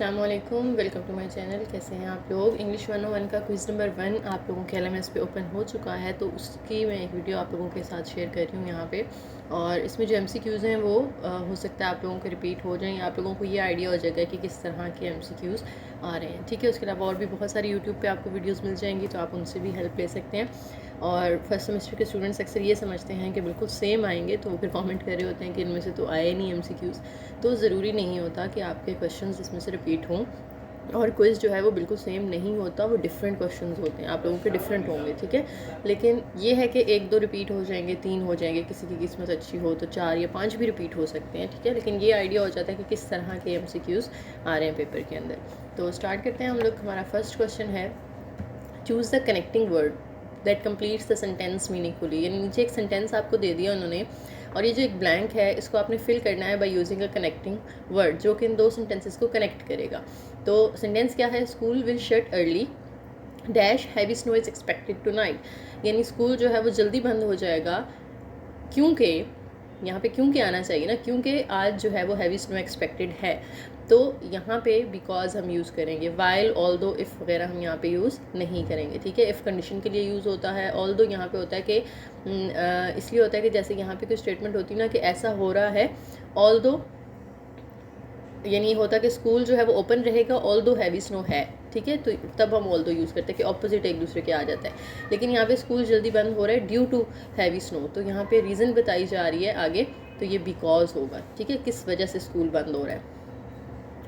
अस्सलाम वालेकुम, welcome to my channel. कैसे हैं आप लोग। इंग्लिश 101 का क्विज़ नंबर 1 आप लोगों के LMS पे ओपन हो चुका है, तो उसकी मैं एक वीडियो आप लोगों के साथ शेयर कर रही हूँ यहाँ पे। और इसमें जो MCQs हैं वो हो सकता है आप लोगों को रिपीट हो जाएं, आप लोगों को ये आइडिया हो जाएगा कि किस तरह के MCQs आ रहे हैं। ठीक है, उसके अलावा और भी बहुत सारी यूट्यूब पर आपको वीडियोज़ मिल जाएंगी, तो आप उनसे भी हेल्प ले सकते हैं। और फर्स्ट सेमेस्टर के स्टूडेंट्स अक्सर ये समझते हैं कि बिल्कुल सेम आएंगे, तो वो फिर कमेंट कर रहे होते हैं कि इनमें से तो आए नहीं MCQs। तो ज़रूरी नहीं होता कि आपके क्वेश्चंस इसमें से रिपीट हों, और क्विज़ जो है वो बिल्कुल सेम नहीं होता, वो डिफरेंट क्वेश्चंस होते हैं, आप लोगों के डिफरेंट होंगे। ठीक है, लेकिन ये है कि 1-2 रिपीट हो जाएंगे, 3 हो जाएंगे, किसी की किस्मत अच्छी हो तो 4 या 5 भी रिपीट हो सकते हैं। ठीक है, लेकिन ये आइडिया हो जाता है कि किस तरह के MCQs आ रहे हैं पेपर के अंदर। तो स्टार्ट करते हैं हम लोग। हमारा फर्स्ट क्वेश्चन है, choose the connecting word that completes the sentence meaningfully. यानी नीचे एक सेंटेंस आपको दे दिया उन्होंने, और ये जो एक ब्लैंक है इसको आपने फिल करना है by using a connecting word, जो कि इन दो सेंटेंसेस को कनेक्ट करेगा। तो सेंटेंस क्या है, school will shut early dash heavy snow is expected tonight. यानी स्कूल जो है वो जल्दी बंद हो जाएगा क्योंकि, यहाँ पे क्योंकि आना चाहिए ना, क्योंकि आज जो है वो हैवी स्नो एक्सपेक्टेड है। तो यहाँ पे बिकॉज हम यूज़ करेंगे, वाइल, ऑल दो, इफ़ वगैरह हम यहाँ पे यूज़ नहीं करेंगे। ठीक है, इफ़ कंडीशन के लिए यूज़ होता है। ऑल दो यहाँ पे होता है कि इसलिए होता है कि जैसे यहाँ पे कोई स्टेटमेंट होती है ना कि ऐसा हो रहा है, ऑल दो यानी होता है कि स्कूल जो है वो ओपन रहेगा ऑल दो हैवी स्नो है। ठीक है, तो तब हम ऑल दो यूज़ करते हैं कि ऑपोजिट एक दूसरे के आ जाता है। लेकिन यहाँ पे स्कूल जल्दी बंद हो रहा है ड्यू टू हैवी स्नो, तो यहाँ पे रीज़न बताई जा रही है आगे, तो ये बिकॉज होगा। ठीक है, किस वजह से स्कूल बंद हो रहा है।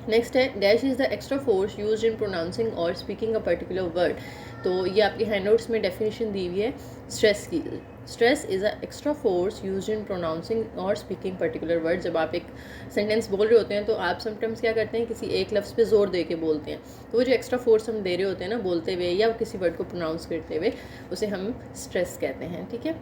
नेक्स्ट है, dash is the extra force used in pronouncing और स्पीकिंग अ पर्टिकुलर वर्ड। तो ये आपके हैंड नोट्स में डेफिनेशन दी हुई है स्ट्रेस की। Stress is a extra force used in pronouncing और स्पीकिंग पर्टिकुलर वर्ड। जब आप एक सेंटेंस बोल रहे होते हैं तो आप समटाइम्स क्या करते हैं, किसी एक लफ्ज़ पे जोर दे के बोलते हैं, तो वो जो एक्स्ट्रा फोर्स हम दे रहे होते हैं ना बोलते हुए या किसी वर्ड को प्रोनाउंस करते हुए, उसे हम स्ट्रेस कहते हैं। ठीक है,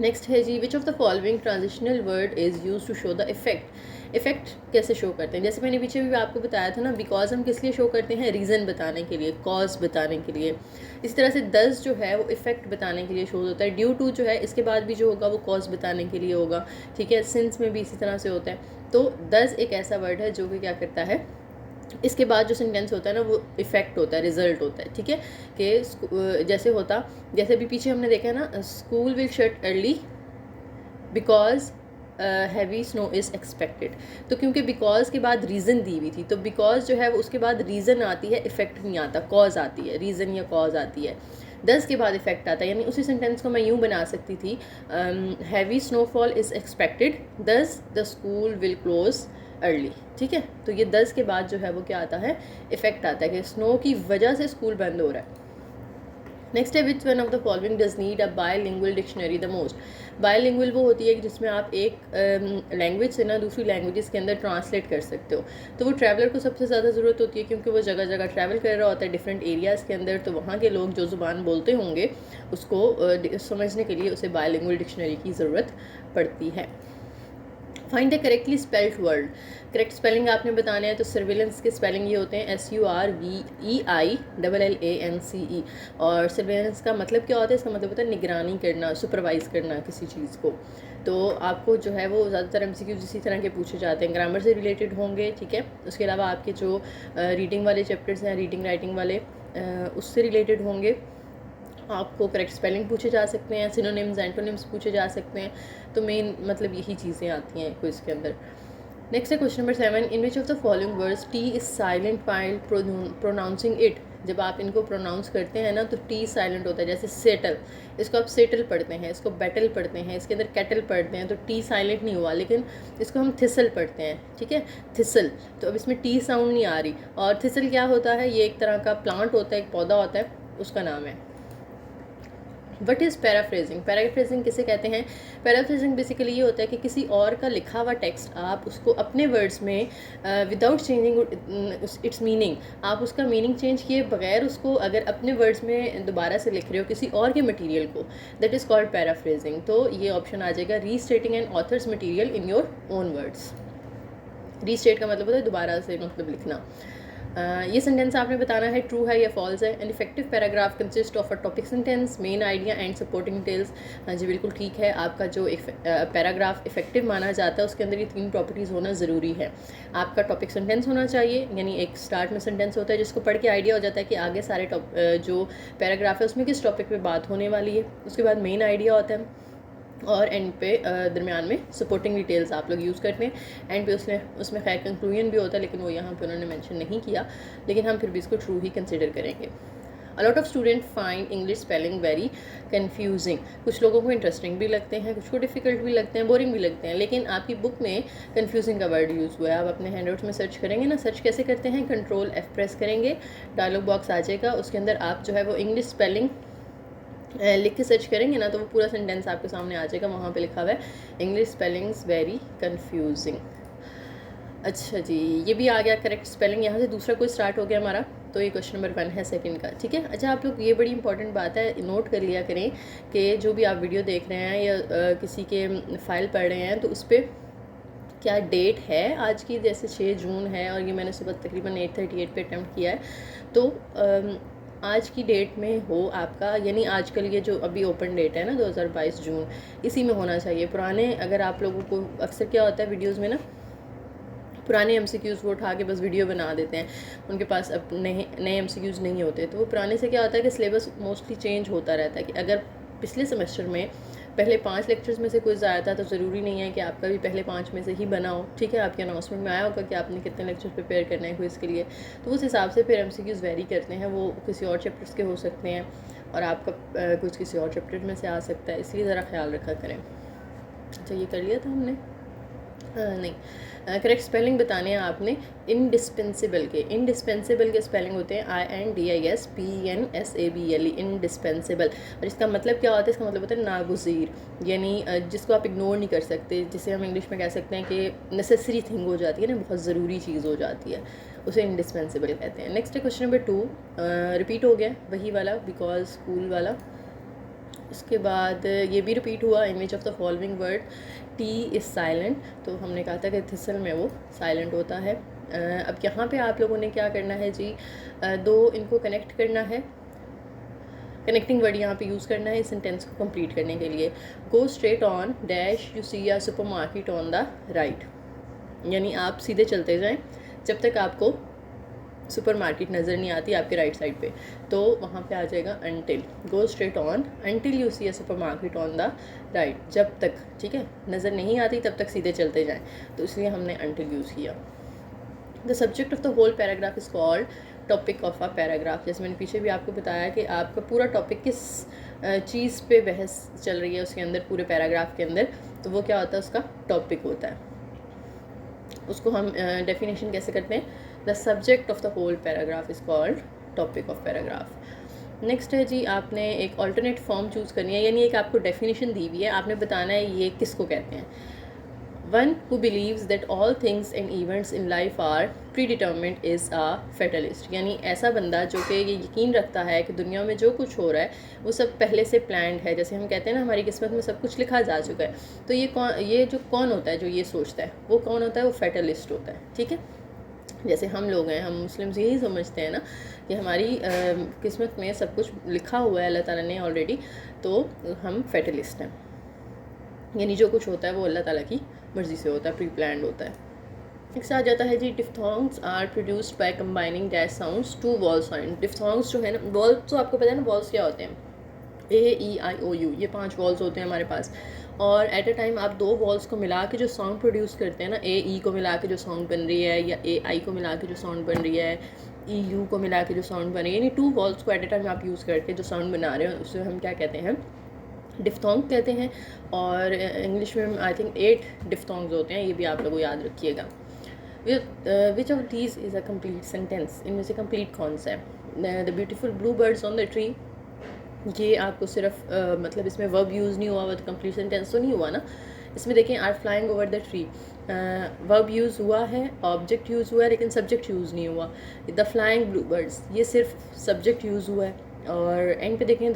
नेक्स्ट है जी, which of the following transitional word is use to show the effect. Effect कैसे शो करते हैं, जैसे मैंने पीछे भी आपको बताया था ना, बिकॉज हम किस लिए शो करते हैं, रीज़न बताने के लिए, कॉज बताने के लिए। इस तरह से दस जो है वो इफेक्ट बताने के लिए शो होता है। ड्यू टू जो है इसके बाद भी जो होगा वो कॉज बताने के लिए होगा। ठीक है, सिंस में भी इसी तरह से होता है। तो दस एक ऐसा वर्ड है जो कि क्या करता है, इसके बाद जो सेंटेंस होता है ना वो इफेक्ट होता है, रिजल्ट होता है। ठीक है, कि जैसे होता, जैसे भी पीछे हमने देखा है ना, school will shut early because heavy snow is expected. तो क्योंकि बिकॉज के बाद रीज़न दी हुई थी, तो बिकॉज जो है वो उसके बाद रीज़न आती है, इफेक्ट नहीं आता, कॉज आती है, रीज़न या कॉज आती है। दस के बाद इफेक्ट आता है। यानी उसी सेंटेंस को मैं यूँ बना सकती थी, हैवी स्नोफॉल इज़ एक्सपेक्टेड दस the school will close early. ठीक है, तो ये 10 के बाद जो है वो क्या आता है, इफेक्ट आता है कि स्नो की वजह से स्कूल बंद हो रहा है। नेक्स्ट है, which one of the following does need a bilingual dictionary the most. Bilingual वो होती है कि जिसमें आप एक लैंग्वेज से ना दूसरी लैंग्वेजेस के अंदर ट्रांसलेट कर सकते हो। तो वो ट्रैवलर को सबसे ज़्यादा ज़रूरत होती है, क्योंकि वो जगह जगह ट्रैवल कर रहा होता है डिफरेंट एरियाज़ के अंदर, तो वहाँ के लोग जो ज़ुबान बोलते होंगे उसको समझने के लिए उसे बायलिंगुअल डिक्शनरी की ज़रूरत पड़ती है। Find the correctly spelled word. Correct spelling आपने बताना है, तो सर्विलेंस के स्पेलिंग ये होते हैं SURVEILLANCE। और सर्विलेंस का मतलब क्या होता है, इसका मतलब होता है निगरानी करना, सुपरवाइज करना किसी चीज़ को। तो आपको जो है वो ज़्यादातर MCQs इसी तरह के पूछे जाते हैं, ग्रामर से रिलेटेड होंगे। ठीक है, उसके अलावा आपके जो रीडिंग वाले चैप्टर्स हैं, रीडिंग राइटिंग वाले, उससे रिलेटेड होंगे। आपको करेक्ट स्पेलिंग पूछे जा सकते हैं, सिनोनिम्स, एंटोनिम्स पूछे जा सकते हैं। तो मेन मतलब यही चीज़ें आती हैं क्विज़ के अंदर। नेक्स्ट है question number 7, in which of the following words T is silent while pronouncing it. जब आप इनको प्रोनाउंस करते हैं ना तो टी साइलेंट होता है। जैसे सेटल, इसको आप सेटल पढ़ते हैं, इसको बैटल पढ़ते हैं, इसके अंदर कैटल पढ़ते हैं, तो टी साइलेंट नहीं हुआ। लेकिन इसको हम थिसल पढ़ते हैं। ठीक है, थिसल, तो अब इसमें टी साउंड नहीं आ रही। और थिसल क्या होता है, ये एक तरह का प्लांट होता है, एक पौधा होता है, उसका नाम है। What is paraphrasing. पैराफ्रेजिंग किसे कहते हैं, पैराफ्रेजिंग बेसिकली ये होता है कि किसी और का लिखा हुआ टेक्स्ट आप उसको अपने वर्ड्स में विदाउट चेंजिंग इट्स मीनिंग, आप उसका मीनिंग चेंज किए बगैर उसको अगर अपने वर्ड्स में दोबारा से लिख रहे हो किसी और के मटेरियल को, दैट इज़ कॉल्ड पैराफ्रेजिंग। तो ये ऑप्शन आ जाएगा, restating an author's material in your own words. Restate का मतलब होता है दोबारा से मतलब लिखना। ये सेंटेंस आपने बताना है ट्रू है या फॉल्स है। An effective paragraph consist of a topic sentence, main idea and supporting details. हाँ जी बिल्कुल ठीक है, आपका जो पैराग्राफ इफेक्टिव माना जाता है उसके अंदर ये 3 प्रॉपर्टीज़ होना ज़रूरी है। आपका टॉपिक सेंटेंस होना चाहिए, यानी एक स्टार्ट में सेंटेंस होता है जिसको पढ़ के आइडिया हो जाता है कि आगे सारे जो पैराग्राफ है उसमें किस टॉपिक पे बात होने वाली है। उसके बाद मेन आइडिया होता है और एंड पे दरमियान में सपोर्टिंग डिटेल्स आप लोग यूज़ करते हैं। एंड पे उसमें खैर कंक्लूजन भी होता है, लेकिन वो यहाँ पे उन्होंने मेंशन नहीं किया, लेकिन हम फिर भी इसको ट्रू ही कंसिडर करेंगे। A lot of student find English spelling very confusing. कुछ लोगों को इंटरेस्टिंग भी लगते हैं, कुछ को डिफ़िकल्ट भी लगते हैं, बोरिंग भी लगते हैं, लेकिन आपकी बुक में कन्फ्यूजिंग का वर्ड यूज़ हुआ है। आप अपने हैंडआउट्स में सर्च करेंगे ना, सर्च कैसे करते हैं, Ctrl+F प्रेस करेंगे, डायलॉग बॉक्स आ जाएगा, उसके अंदर आप जो है वो इंग्लिश स्पेलिंग लिख के सर्च करेंगे ना तो वो पूरा सेंटेंस आपके सामने आ जाएगा। वहाँ पे लिखा हुआ है इंग्लिश स्पेलिंग्स वेरी कंफ्यूजिंग। अच्छा जी, ये भी आ गया करेक्ट स्पेलिंग। यहाँ से दूसरा कोई स्टार्ट हो गया हमारा, तो ये क्वेश्चन नंबर 1 है सेकंड का, ठीक है। अच्छा, आप लोग ये बड़ी इंपॉर्टेंट बात है, नोट कर लिया करें कि जो भी आप वीडियो देख रहे हैं या किसी के फाइल पढ़ रहे हैं तो उस पर क्या डेट है आज की, जैसे 6 जून है और ये मैंने सुबह तकरीबन 8:38 पे अटैम्प्ट किया है, तो आज की डेट में हो आपका, यानी आजकल ये जो अभी ओपन डेट है ना 2022 जून, इसी में होना चाहिए। पुराने अगर आप लोगों को अक्सर क्या होता है वीडियोज़ में ना, पुराने MCQs वो उठा के बस वीडियो बना देते हैं, उनके पास अब नए MCQs नहीं होते, तो वो पुराने से क्या होता है कि सिलेबस मोस्टली चेंज होता रहता है। कि अगर पिछले सेमेस्टर में पहले 5 लेक्चर्स में से कुछ आया था तो ज़रूरी नहीं है कि आपका भी पहले 5 में से ही बना हो, ठीक है। आपके अनाउंसमेंट में आया होगा कि आपने कितने लेक्चर प्रिपेयर करने हैं क्विज़ के लिए, तो उस हिसाब से फिर MCQs वेरी करते हैं, वो किसी और चैप्टर्स के हो सकते हैं और आपका कुछ किसी और चैप्टर में से आ सकता है, इसलिए ज़रा ख्याल रखा करें। अच्छा, ये कर लिया था हमने, नहीं। करेक्ट स्पेलिंग बताने हैं आपने इंडिस्पेंसिबल के स्पेलिंग होते हैं INDISPENSABLE, इंडिस्पेंसिबल। और इसका मतलब क्या होता है, इसका मतलब होता है नागुज़ीर, यानी जिसको आप इग्नोर नहीं कर सकते, जिसे हम इंग्लिश में कह सकते हैं कि नेसेसरी थिंग हो जाती है ना, बहुत ज़रूरी चीज़ हो जाती है, उसे इंडिस्पेंसिबल कहते हैं। नेक्स्ट है क्वेश्चन नंबर 2, रिपीट हो गया वही वाला बिकॉज स्कूल वाला। उसके बाद ये भी रिपीट हुआ, image of the following word T is silent, तो हमने कहा था कि थिसल में वो साइलेंट होता है। अब यहाँ पे आप लोगों ने क्या करना है जी, दो इनको कनेक्ट करना है, कनेक्टिंग वर्ड यहाँ पे यूज़ करना है इस सेंटेंस को कंप्लीट करने के लिए। Go straight on dash you see a supermarket on the right, यानी आप सीधे चलते जाएँ जब तक आपको सुपर मार्केट नज़र नहीं आती आपके राइट साइड पे, तो वहाँ पे आ जाएगा until. Go straight on until you see a supermarket on the right, जब तक, ठीक है, नज़र नहीं आती तब तक सीधे चलते जाएं, तो इसलिए हमने अनटिल यूज़ किया। The subject of the whole paragraph is called topic of a paragraph. जैसे मैंने पीछे भी आपको बताया कि आपका पूरा टॉपिक किस चीज़ पे बहस चल रही है उसके अंदर, पूरे पैराग्राफ के अंदर, तो वो क्या होता है, उसका टॉपिक होता है। उसको हम डेफिनेशन कैसे करते हैं, the subject of the whole paragraph is called topic of paragraph. Next है जी, आपने एक ऑल्टरनेट फॉर्म चूज़ करनी है, यानी एक आपको डेफिनेशन दी हुई है, आपने बताना है ये किसको कहते हैं। One who believes that all things and events in life are predetermined is a fatalist, यानी ऐसा बंदा जो कि ये यकीन रखता है कि दुनिया में जो कुछ हो रहा है वो सब पहले से प्लान्ड है। जैसे हम कहते हैं ना, हमारी किस्मत में सब कुछ लिखा जा चुका है, तो ये जो कौन होता है जो ये सोचता है, वो कौन होता है, वो फेटलिस्ट होता है, ठीक है। जैसे हम लोग हैं, हम मुस्लिम्स यही समझते हैं ना कि हमारी किस्मत में सब कुछ लिखा हुआ है अल्लाह ताला ने ऑलरेडी, तो हम फेटलिस्ट हैं, यानी जो कुछ होता है वो अल्लाह ताला की मर्ज़ी से होता है, प्री प्लान्ड होता है। नेक्स्ट आ जाता है जी, diphthongs are produced by combining dash sounds to vowel sound. Diphthongs जो है ना, वॉल्स तो आपको पता है ना, वॉल्स क्या होते हैं, AEIOU, ये 5 वॉल्स होते हैं हमारे पास, और एट अ टाइम आप 2 वॉल्स को मिला के जो साउंड प्रोड्यूस करते हैं ना, AE को मिला के जो साउंड बन रही है, या AI को मिला के जो साउंड बन रही है, EU को मिला के जो साउंड बन रही है, यानी 2 वॉल्स को एट अ टाइम आप यूज़ करके जो साउंड बना रहे हैं उसे हम क्या कहते हैं, डिफ्थोंग कहते हैं। और इंग्लिश में आई थिंक 8 डिफ्थोंग्स होते हैं, ये भी आप लोगों को याद रखिएगा। Which of these is a complete sentence, इनमें से कम्प्लीट कौन सा है। The beautiful blue birds on the tree, ये आपको सिर्फ मतलब इसमें वर्ब यूज़ नहीं हुआ, तो कंप्लीट सेंटेंस तो नहीं हुआ ना। इसमें देखें, are flying over the tree, verb use हुआ है, ऑब्जेक्ट यूज़ हुआ है, लेकिन सब्जेक्ट यूज़ नहीं हुआ। द फ्लाइंग ब्लू बर्ड्स, ये सिर्फ सब्जेक्ट यूज़ हुआ है। और एंड पे देखें,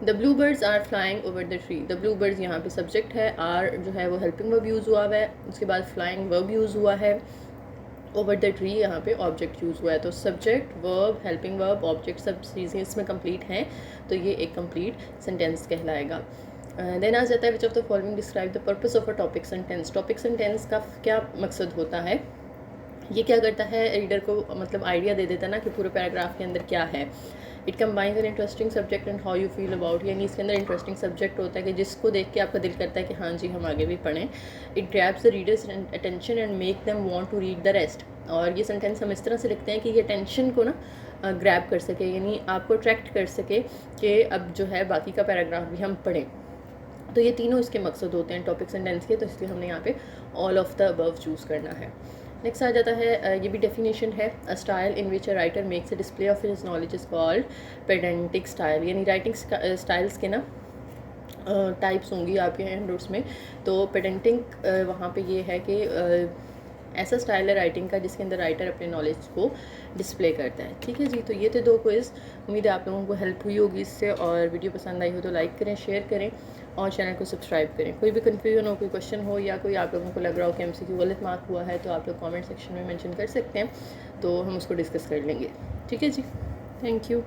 the blue birds are flying over the tree, the blue birds यहाँ पे सब्जेक्ट है, आर जो है वो हेल्पिंग वर्ब यूज़ हुआ है, उसके बाद फ्लाइंग वर्ब यूज़ हुआ है, ओवर द ट्री यहाँ पे ऑब्जेक्ट यूज़ हुआ है, तो subject, verb, helping verb, object सब चीज़ें इसमें कंप्लीट हैं, तो ये एक कंप्लीट सेंटेंस कहलाएगा। देन आ जाता है विच of the following describe the purpose of a topic sentence. Topic sentence का क्या मकसद होता है? ये क्या करता है, रीडर को मतलब आइडिया दे देता है ना कि पूरे पैराग्राफ के अंदर क्या है। It combines an interesting subject and how you feel about, यानी इसके अंदर इंटरेस्टिंग सब्जेक्ट होता है कि जिसको देख के आपका दिल करता है कि हाँ जी हम आगे भी पढ़ें। It grabs the reader's attention and make them want to read the rest. और ये सेंटेंस हम इस तरह से लिखते हैं कि ये अटेंशन को ना ग्रैब कर सके, यानी आपको अट्रैक्ट कर सके कि अब जो है बाकी का पैराग्राफ भी हम पढ़ें। तो ये तीनों इसके मकसद होते हैं टॉपिक सेंटेंस के, तो इसलिए हमने यहाँ पे all of the above choose करना है। नेक्स्ट आ जाता है, ये भी डेफिनेशन है, a style in which a writer makes a display of his knowledge is called pedantic style. यानी राइटिंग स्टाइल्स के ना टाइप्स होंगी आपके हैंड नोट्स में। तो पेडेंटिक वहाँ पे ये है कि ऐसा स्टाइल है राइटिंग का जिसके अंदर राइटर अपने नॉलेज को डिस्प्ले करता है। ठीक है जी, तो ये थे 2 क्विज़। उम्मीद है आप लोगों को हेल्प हुई होगी इससे, और वीडियो पसंद आई हो तो लाइक करें, शेयर करें और चैनल को सब्सक्राइब करें। कोई भी कन्फ्यूजन हो, कोई क्वेश्चन हो, या कोई आप लोगों को लग रहा हो कि MCQ गलत मार्क हुआ है, तो आप लोग कमेंट सेक्शन में मेंशन कर सकते हैं, तो हम उसको डिस्कस कर लेंगे। ठीक है जी, थैंक यू।